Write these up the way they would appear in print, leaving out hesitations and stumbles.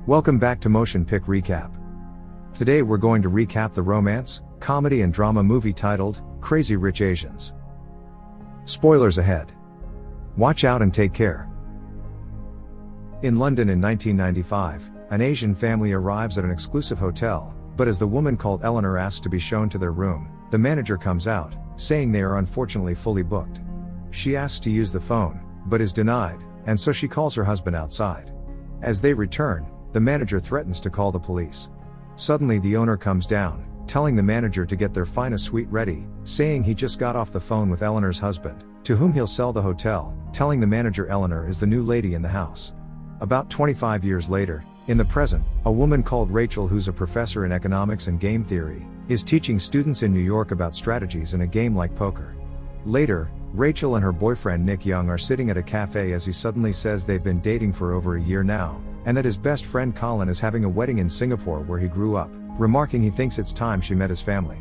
Welcome back to MotionPic Recap. Today we're going to recap the romance, comedy and drama movie titled, Crazy Rich Asians. Spoilers ahead. Watch out and take care. In London in 1995, an Asian family arrives at an exclusive hotel, but as the woman called Eleanor asks to be shown to their room, the manager comes out, saying they are unfortunately fully booked. She asks to use the phone, but is denied, and so she calls her husband outside. As they return, the manager threatens to call the police. Suddenly the owner comes down, telling the manager to get their finest suite ready, saying he just got off the phone with Eleanor's husband, to whom he'll sell the hotel, telling the manager Eleanor is the new lady in the house. About 25 years later, in the present, a woman called Rachel, who's a professor in economics and game theory, is teaching students in New York about strategies in a game like poker. Later, Rachel and her boyfriend Nick Young are sitting at a cafe as he suddenly says they've been dating for over a year now, and that his best friend Colin is having a wedding in Singapore where he grew up, remarking he thinks it's time she met his family.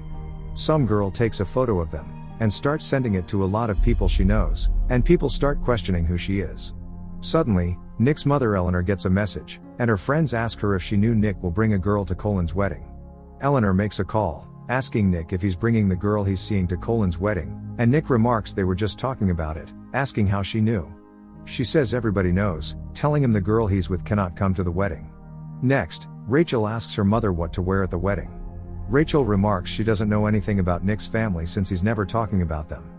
Some girl takes a photo of them, and starts sending it to a lot of people she knows, and people start questioning who she is. Suddenly, Nick's mother Eleanor gets a message, and her friends ask her if she knew Nick will bring a girl to Colin's wedding. Eleanor makes a call, asking Nick if he's bringing the girl he's seeing to Colin's wedding, and Nick remarks they were just talking about it, asking how she knew. She says everybody knows, telling him the girl he's with cannot come to the wedding. Next, Rachel asks her mother what to wear at the wedding. Rachel remarks she doesn't know anything about Nick's family since he's never talking about them.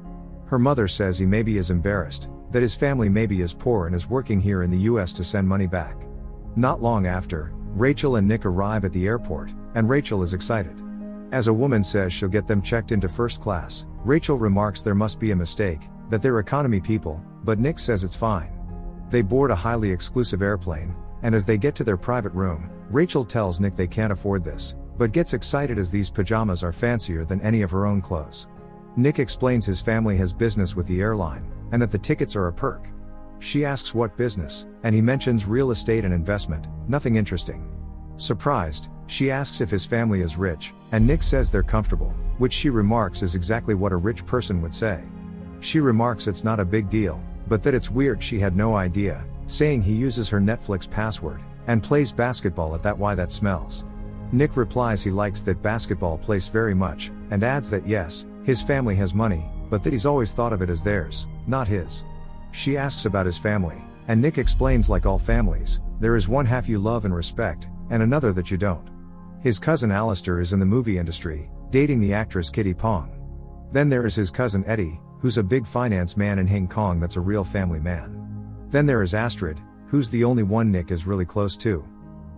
Her mother says he maybe is embarrassed, that his family maybe is poor and is working here in the US to send money back. Not long after, Rachel and Nick arrive at the airport, and Rachel is excited. As a woman says she'll get them checked into first class, Rachel remarks there must be a mistake, that they're economy people, but Nick says it's fine. They board a highly exclusive airplane, and as they get to their private room, Rachel tells Nick they can't afford this, but gets excited as these pajamas are fancier than any of her own clothes. Nick explains his family has business with the airline, and that the tickets are a perk. She asks what business, and he mentions real estate and investment, nothing interesting. Surprised, she asks if his family is rich, and Nick says they're comfortable, which she remarks is exactly what a rich person would say. She remarks it's not a big deal, but that it's weird she had no idea, saying he uses her Netflix password, and plays basketball at that why that smells. Nick replies he likes that basketball place very much, and adds that yes, his family has money, but that he's always thought of it as theirs, not his. She asks about his family, and Nick explains like all families, there is one half you love and respect, and another that you don't. His cousin Alistair is in the movie industry, dating the actress Kitty Pong. Then there is his cousin Eddie, who's a big finance man in Hong Kong that's a real family man. Then there is Astrid, who's the only one Nick is really close to.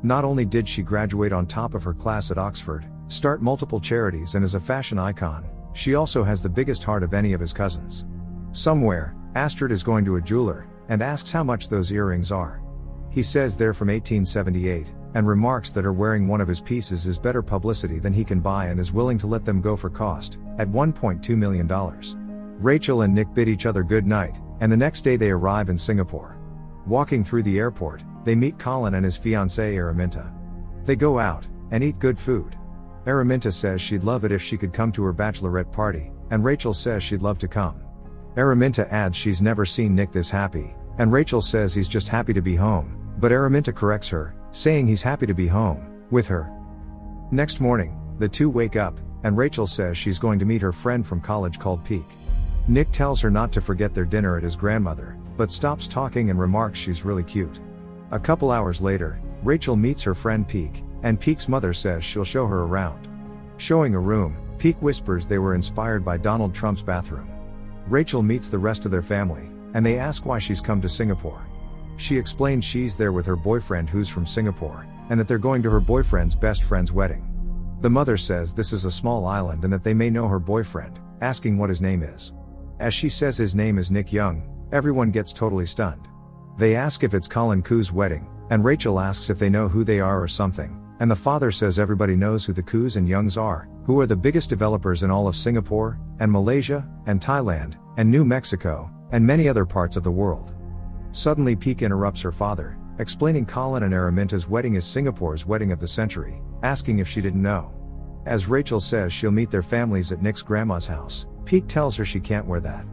Not only did she graduate on top of her class at Oxford, start multiple charities and is a fashion icon, she also has the biggest heart of any of his cousins. Somewhere, Astrid is going to a jeweler, and asks how much those earrings are. He says they're from 1878, and remarks that her wearing one of his pieces is better publicity than he can buy and is willing to let them go for cost, at $1.2 million. Rachel and Nick bid each other good night, and the next day they arrive in Singapore. Walking through the airport, they meet Colin and his fiancée Araminta. They go out, and eat good food. Araminta says she'd love it if she could come to her bachelorette party, and Rachel says she'd love to come. Araminta adds she's never seen Nick this happy, and Rachel says he's just happy to be home, but Araminta corrects her, saying he's happy to be home, with her. Next morning, the two wake up, and Rachel says she's going to meet her friend from college called Peek. Nick tells her not to forget their dinner at his grandmother, but stops talking and remarks she's really cute. A couple hours later, Rachel meets her friend Peek, and Peek's mother says she'll show her around. Showing a room, Peek whispers they were inspired by Donald Trump's bathroom. Rachel meets the rest of their family, and they ask why she's come to Singapore. She explains she's there with her boyfriend who's from Singapore, and that they're going to her boyfriend's best friend's wedding. The mother says this is a small island and that they may know her boyfriend, asking what his name is. As she says his name is Nick Young, everyone gets totally stunned. They ask if it's Colin Khoo's wedding, and Rachel asks if they know who they are or something, and the father says everybody knows who the Khoos and Youngs are, who are the biggest developers in all of Singapore, and Malaysia, and Thailand, and New Mexico, and many other parts of the world. Suddenly Peek interrupts her father, explaining Colin and Araminta's wedding is Singapore's wedding of the century, asking if she didn't know. As Rachel says she'll meet their families at Nick's grandma's house, Peek tells her she can't wear that.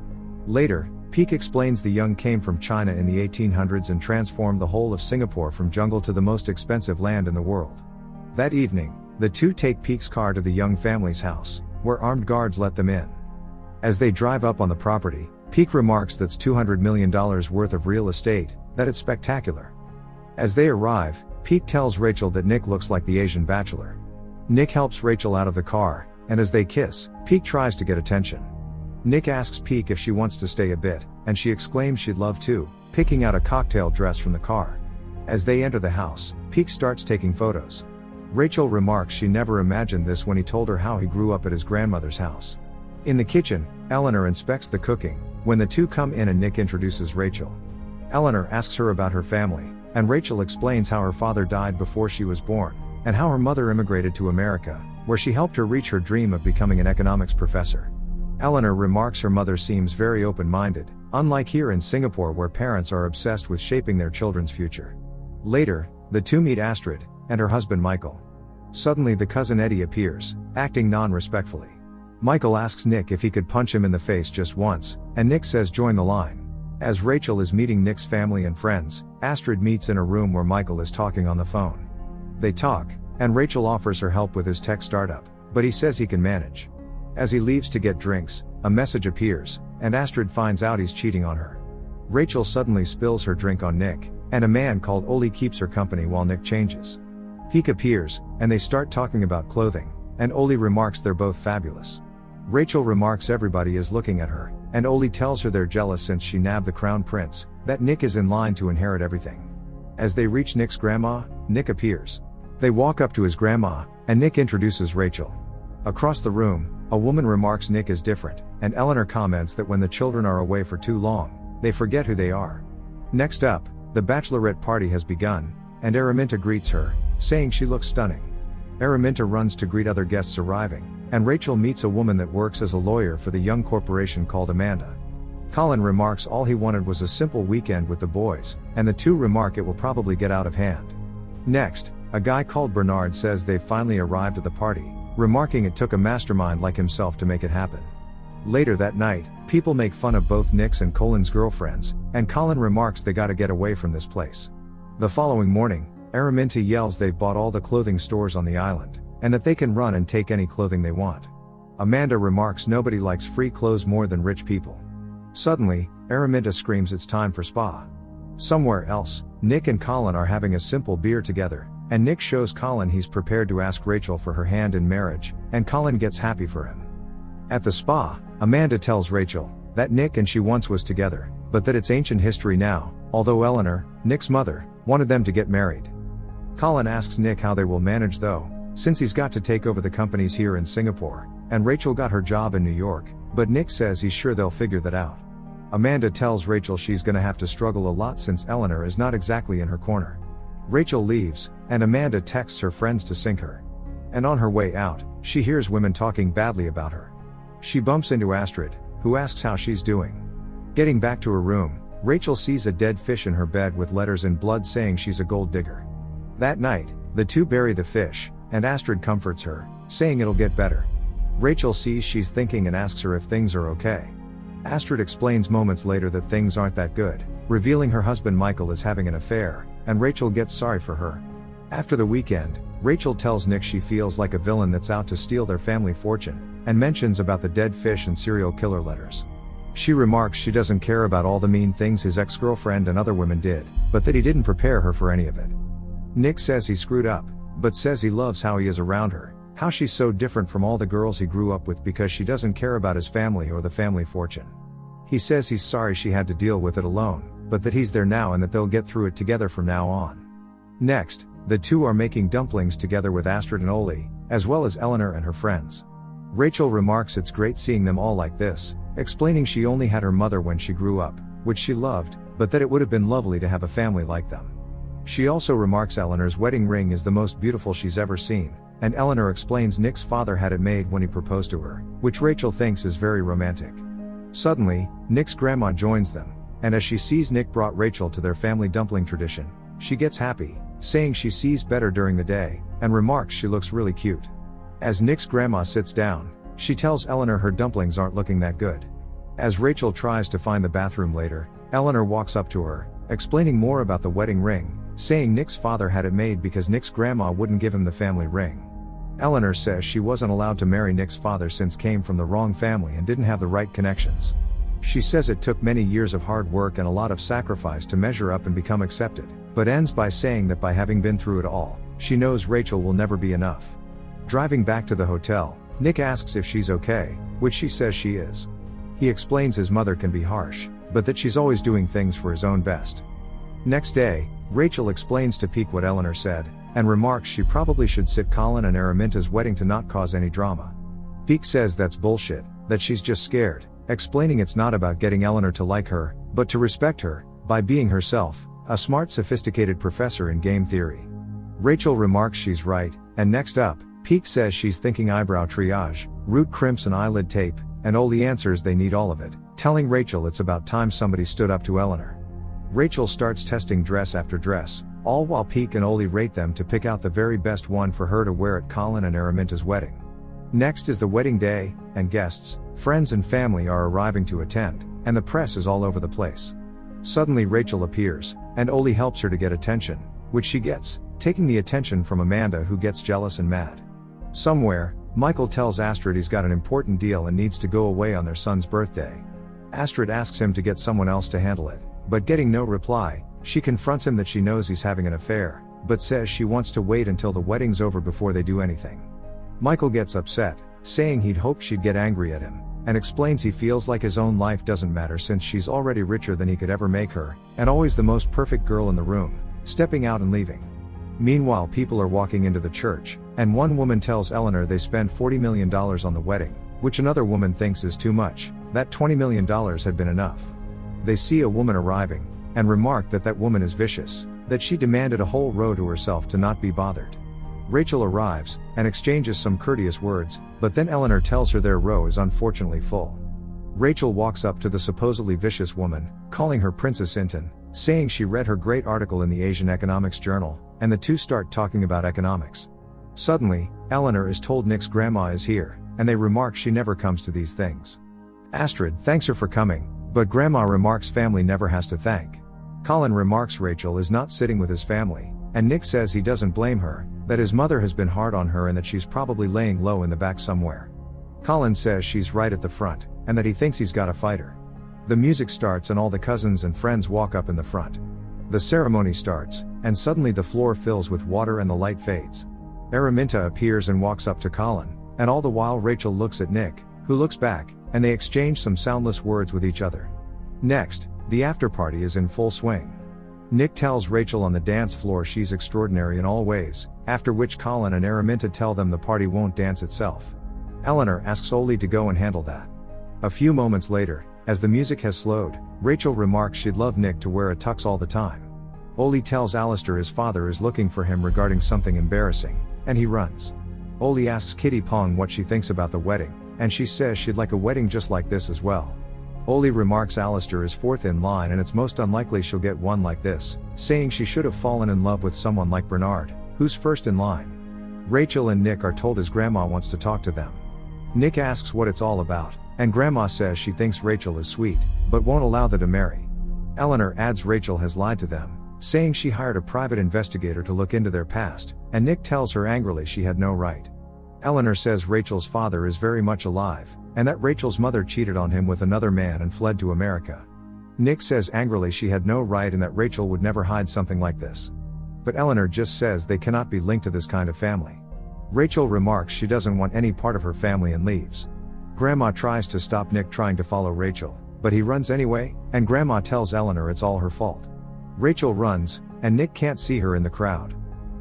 Later, Pic explains the young came from China in the 1800s and transformed the whole of Singapore from jungle to the most expensive land in the world. That evening, the two take Pic's car to the young family's house, where armed guards let them in. As they drive up on the property, Pic remarks that's $200 million worth of real estate, that it's spectacular. As they arrive, Pic tells Rachel that Nick looks like the Asian bachelor. Nick helps Rachel out of the car, and as they kiss, Pic tries to get attention. Nick asks Pic if she wants to stay a bit, and she exclaims she'd love to, picking out a cocktail dress from the car. As they enter the house, Pic starts taking photos. Rachel remarks she never imagined this when he told her how he grew up at his grandmother's house. In the kitchen, Eleanor inspects the cooking, when the two come in and Nick introduces Rachel. Eleanor asks her about her family, and Rachel explains how her father died before she was born, and how her mother immigrated to America, where she helped her reach her dream of becoming an economics professor. Eleanor remarks her mother seems very open-minded, unlike here in Singapore where parents are obsessed with shaping their children's future. Later, the two meet Astrid, and her husband Michael. Suddenly the cousin Eddie appears, acting non-respectfully. Michael asks Nick if he could punch him in the face just once, and Nick says join the line. As Rachel is meeting Nick's family and friends, Astrid meets in a room where Michael is talking on the phone. They talk, and Rachel offers her help with his tech startup, but he says he can manage. As he leaves to get drinks, a message appears, and Astrid finds out he's cheating on her. Rachel suddenly spills her drink on Nick, and a man called Oli keeps her company while Nick changes. Pic appears, and they start talking about clothing, and Oli remarks they're both fabulous. Rachel remarks everybody is looking at her, and Oli tells her they're jealous since she nabbed the crown prince, that Nick is in line to inherit everything. As they reach Nick's grandma, Nick appears. They walk up to his grandma, and Nick introduces Rachel. Across the room, a woman remarks Nick is different, and Eleanor comments that when the children are away for too long, they forget who they are. Next up, the bachelorette party has begun, and Araminta greets her, saying she looks stunning. Araminta runs to greet other guests arriving, and Rachel meets a woman that works as a lawyer for the young corporation called Amanda. Colin remarks all he wanted was a simple weekend with the boys, and the two remark it will probably get out of hand. Next, a guy called Bernard says they've finally arrived at the party, remarking it took a mastermind like himself to make it happen. Later that night, people make fun of both Nick's and Colin's girlfriends, and Colin remarks they gotta get away from this place. The following morning, Araminta yells they've bought all the clothing stores on the island, and that they can run and take any clothing they want. Amanda remarks nobody likes free clothes more than rich people. Suddenly, Araminta screams it's time for spa. Somewhere else, Nick and Colin are having a simple beer together, and Nick shows Colin he's prepared to ask Rachel for her hand in marriage, and Colin gets happy for him. At the spa, Amanda tells Rachel that Nick and she once was together, but that it's ancient history now, although Eleanor, Nick's mother, wanted them to get married. Colin asks Nick how they will manage though, since he's got to take over the companies here in Singapore, and Rachel got her job in New York, but Nick says he's sure they'll figure that out. Amanda tells Rachel she's gonna have to struggle a lot since Eleanor is not exactly in her corner. Rachel leaves, and Amanda texts her friends to sink her. And on her way out, she hears women talking badly about her. She bumps into Astrid, who asks how she's doing. Getting back to her room, Rachel sees a dead fish in her bed with letters in blood saying she's a gold digger. That night, the two bury the fish, and Astrid comforts her, saying it'll get better. Rachel sees she's thinking and asks her if things are okay. Astrid explains moments later that things aren't that good, revealing her husband Michael is having an affair, and Rachel gets sorry for her. After the weekend, Rachel tells Nick she feels like a villain that's out to steal their family fortune, and mentions about the dead fish and serial killer letters. She remarks she doesn't care about all the mean things his ex-girlfriend and other women did, but that he didn't prepare her for any of it. Nick says he screwed up, but says he loves how he is around her, how she's so different from all the girls he grew up with because she doesn't care about his family or the family fortune. He says he's sorry she had to deal with it alone, but that he's there now and that they'll get through it together from now on. Next, the two are making dumplings together with Astrid and Oli, as well as Eleanor and her friends. Rachel remarks it's great seeing them all like this, explaining she only had her mother when she grew up, which she loved, but that it would have been lovely to have a family like them. She also remarks Eleanor's wedding ring is the most beautiful she's ever seen, and Eleanor explains Nick's father had it made when he proposed to her, which Rachel thinks is very romantic. Suddenly, Nick's grandma joins them, and as she sees Nick brought Rachel to their family dumpling tradition, she gets happy, saying she sees better during the day, and remarks she looks really cute. As Nick's grandma sits down, she tells Eleanor her dumplings aren't looking that good. As Rachel tries to find the bathroom later, Eleanor walks up to her, explaining more about the wedding ring, saying Nick's father had it made because Nick's grandma wouldn't give him the family ring. Eleanor says she wasn't allowed to marry Nick's father since came from the wrong family and didn't have the right connections. She says it took many years of hard work and a lot of sacrifice to measure up and become accepted, but ends by saying that by having been through it all, she knows Rachel will never be enough. Driving back to the hotel, Nick asks if she's okay, which she says she is. He explains his mother can be harsh, but that she's always doing things for his own best. Next day, Rachel explains to Pique what Eleanor said, and remarks she probably should sit Colin and Araminta's wedding to not cause any drama. Pique says that's bullshit, that she's just scared, explaining it's not about getting Eleanor to like her, but to respect her, by being herself, a smart sophisticated professor in game theory. Rachel remarks she's right, and next up, Pique says she's thinking eyebrow triage, root crimps and eyelid tape, and Oli answers they need all of it, telling Rachel it's about time somebody stood up to Eleanor. Rachel starts testing dress after dress, all while Pique and Oli rate them to pick out the very best one for her to wear at Colin and Araminta's wedding. Next is the wedding day, and guests, friends and family are arriving to attend, and the press is all over the place. Suddenly Rachel appears, and Oli helps her to get attention, which she gets, taking the attention from Amanda who gets jealous and mad. Somewhere, Michael tells Astrid he's got an important deal and needs to go away on their son's birthday. Astrid asks him to get someone else to handle it, but getting no reply, she confronts him that she knows he's having an affair, but says she wants to wait until the wedding's over before they do anything. Michael gets upset, saying he'd hoped she'd get angry at him, and explains he feels like his own life doesn't matter since she's already richer than he could ever make her, and always the most perfect girl in the room, stepping out and leaving. Meanwhile, people are walking into the church, and one woman tells Eleanor they spend $40 million on the wedding, which another woman thinks is too much, that $20 million had been enough. They see a woman arriving, and remark that woman is vicious, that she demanded a whole row to herself to not be bothered. Rachel arrives, and exchanges some courteous words, but then Eleanor tells her their row is unfortunately full. Rachel walks up to the supposedly vicious woman, calling her Princess Inton, saying she read her great article in the Asian Economics Journal, and the two start talking about economics. Suddenly, Eleanor is told Nick's grandma is here, and they remark she never comes to these things. Astrid thanks her for coming, but grandma remarks family never has to thank. Colin remarks Rachel is not sitting with his family, and Nick says he doesn't blame her, that his mother has been hard on her and that she's probably laying low in the back somewhere. Colin says she's right at the front, and that he thinks he's got a fighter. The music starts and all the cousins and friends walk up in the front. The ceremony starts, and suddenly the floor fills with water and the light fades. Araminta appears and walks up to Colin, and all the while Rachel looks at Nick, who looks back, and they exchange some soundless words with each other. Next, the after-party is in full swing. Nick tells Rachel on the dance floor she's extraordinary in all ways, after which Colin and Araminta tell them the party won't dance itself. Eleanor asks Oli to go and handle that. A few moments later, as the music has slowed, Rachel remarks she'd love Nick to wear a tux all the time. Oli tells Alistair his father is looking for him regarding something embarrassing, and he runs. Oli asks Kitty Pong what she thinks about the wedding, and she says she'd like a wedding just like this as well. Oli remarks Alistair is fourth in line and it's most unlikely she'll get one like this, saying she should have fallen in love with someone like Bernard, who's first in line. Rachel and Nick are told his grandma wants to talk to them. Nick asks what it's all about, and grandma says she thinks Rachel is sweet, but won't allow them to marry. Eleanor adds Rachel has lied to them, saying she hired a private investigator to look into their past, and Nick tells her angrily she had no right. Eleanor says Rachel's father is very much alive, and that Rachel's mother cheated on him with another man and fled to America. Nick says angrily she had no right and that Rachel would never hide something like this. But Eleanor just says they cannot be linked to this kind of family. Rachel remarks she doesn't want any part of her family and leaves. Grandma tries to stop Nick trying to follow Rachel, but he runs anyway, and Grandma tells Eleanor it's all her fault. Rachel runs, and Nick can't see her in the crowd.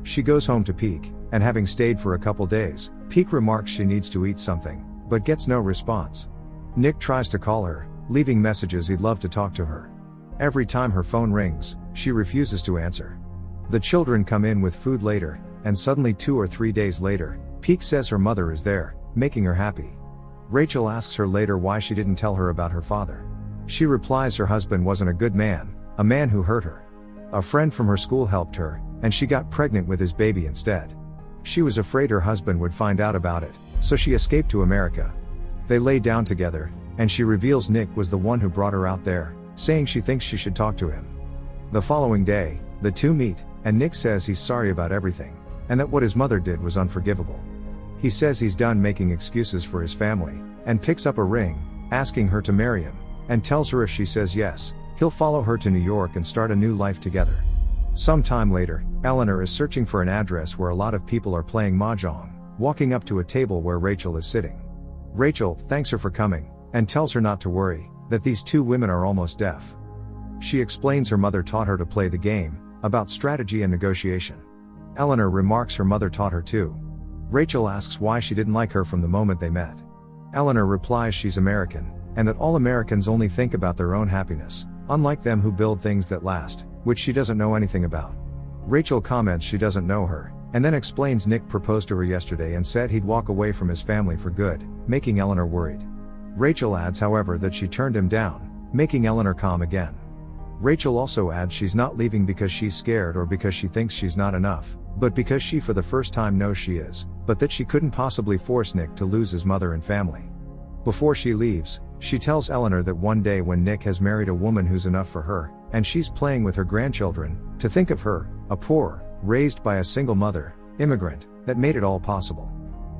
She goes home to Pique, and having stayed for a couple days, Pique remarks she needs to eat something, but gets no response. Nick tries to call her, leaving messages he'd love to talk to her. Every time her phone rings, she refuses to answer. The children come in with food later, and suddenly 2 or 3 days later, Pique says her mother is there, making her happy. Rachel asks her later why she didn't tell her about her father. She replies her husband wasn't a good man, a man who hurt her. A friend from her school helped her, and she got pregnant with his baby instead. She was afraid her husband would find out about it, so she escaped to America. They lay down together, and she reveals Nick was the one who brought her out there, saying she thinks she should talk to him. The following day, the two meet, and Nick says he's sorry about everything, and that what his mother did was unforgivable. He says he's done making excuses for his family, and picks up a ring, asking her to marry him, and tells her if she says yes, he'll follow her to New York and start a new life together. Some time later, Eleanor is searching for an address where a lot of people are playing mahjong, walking up to a table where Rachel is sitting. Rachel thanks her for coming, and tells her not to worry, that these two women are almost deaf. She explains her mother taught her to play the game, about strategy and negotiation. Eleanor remarks her mother taught her too. Rachel asks why she didn't like her from the moment they met. Eleanor replies she's American, and that all Americans only think about their own happiness, unlike them who build things that last, which she doesn't know anything about. Rachel comments she doesn't know her, and then explains Nick proposed to her yesterday and said he'd walk away from his family for good, making Eleanor worried. Rachel adds, however, that she turned him down, making Eleanor calm again. Rachel also adds she's not leaving because she's scared or because she thinks she's not enough, but because she for the first time knows she is, but that she couldn't possibly force Nick to lose his mother and family. Before she leaves, she tells Eleanor that one day when Nick has married a woman who's enough for her, and she's playing with her grandchildren, to think of her, a poor, raised by a single mother, immigrant, that made it all possible.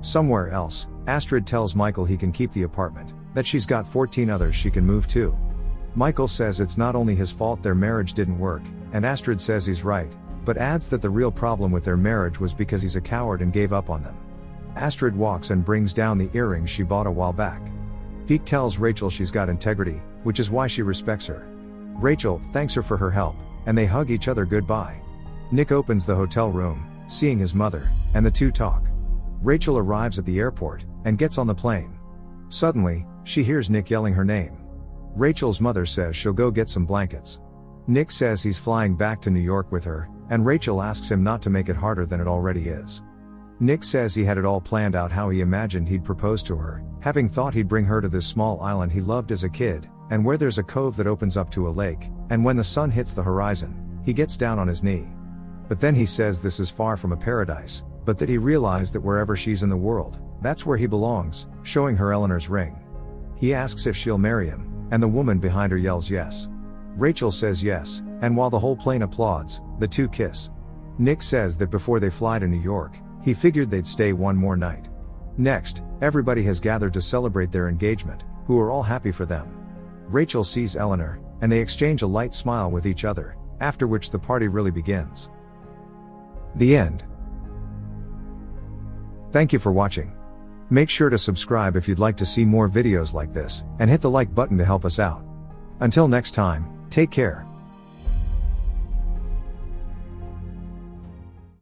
Somewhere else, Astrid tells Michael he can keep the apartment, that she's got 14 others she can move to. Michael says it's not only his fault their marriage didn't work, and Astrid says he's right, but adds that the real problem with their marriage was because he's a coward and gave up on them. Astrid walks and brings down the earrings she bought a while back. Pete tells Rachel she's got integrity, which is why she respects her. Rachel thanks her for her help, and they hug each other goodbye. Nick opens the hotel room, seeing his mother, and the two talk. Rachel arrives at the airport, and gets on the plane. Suddenly, she hears Nick yelling her name. Rachel's mother says she'll go get some blankets. Nick says he's flying back to New York with her, and Rachel asks him not to make it harder than it already is. Nick says he had it all planned out how he imagined he'd propose to her, having thought he'd bring her to this small island he loved as a kid, and where there's a cove that opens up to a lake, and when the sun hits the horizon, he gets down on his knee. But then he says this is far from a paradise, but that he realized that wherever she's in the world, that's where he belongs, showing her Eleanor's ring. He asks if she'll marry him, and the woman behind her yells yes. Rachel says yes, and while the whole plane applauds, the two kiss. Nick says that before they fly to New York, he figured they'd stay one more night. Next, everybody has gathered to celebrate their engagement, who are all happy for them. Rachel sees Eleanor, and they exchange a light smile with each other, after which the party really begins. The end. Thank you for watching. Make sure to subscribe if you'd like to see more videos like this, and hit the like button to help us out. Until next time, take care.